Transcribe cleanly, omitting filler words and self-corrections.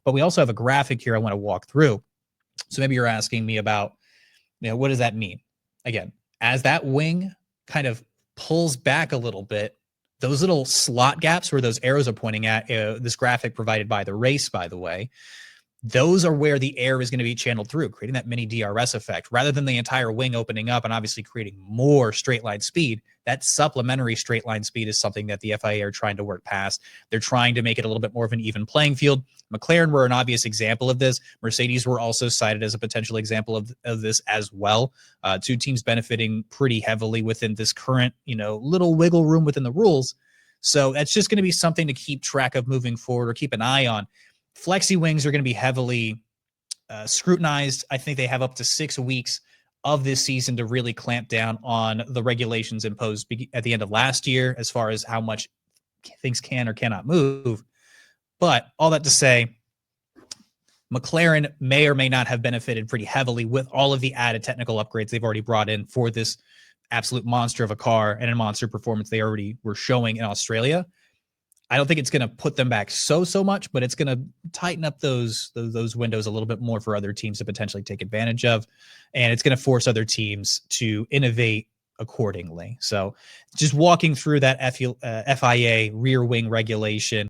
But we also have a graphic here I want to walk through. So maybe you're asking me about, what does that mean? Again, as that wing kind of pulls back a little bit, those little slot gaps where those arrows are pointing at, this graphic provided by the race, by the way, those are where the air is going to be channeled through, creating that mini DRS effect. Rather than the entire wing opening up and obviously creating more straight line speed, that supplementary straight line speed is something that the FIA are trying to work past. They're trying to make it a little bit more of an even playing field. McLaren were an obvious example of this. Mercedes were also cited as a potential example of this as well. Two teams benefiting pretty heavily within this current, little wiggle room within the rules. So that's just going to be something to keep track of moving forward or keep an eye on. Flexi wings are going to be heavily scrutinized. I think they have up to 6 weeks of this season to really clamp down on the regulations imposed at the end of last year as far as how much things can or cannot move. But all that to say, McLaren may or may not have benefited pretty heavily with all of the added technical upgrades they've already brought in for this absolute monster of a car and a monster performance they already were showing in Australia. I don't think it's going to put them back so much, but it's going to tighten up those windows a little bit more for other teams to potentially take advantage of. And it's going to force other teams to innovate accordingly. So just walking through that FIA rear wing regulation,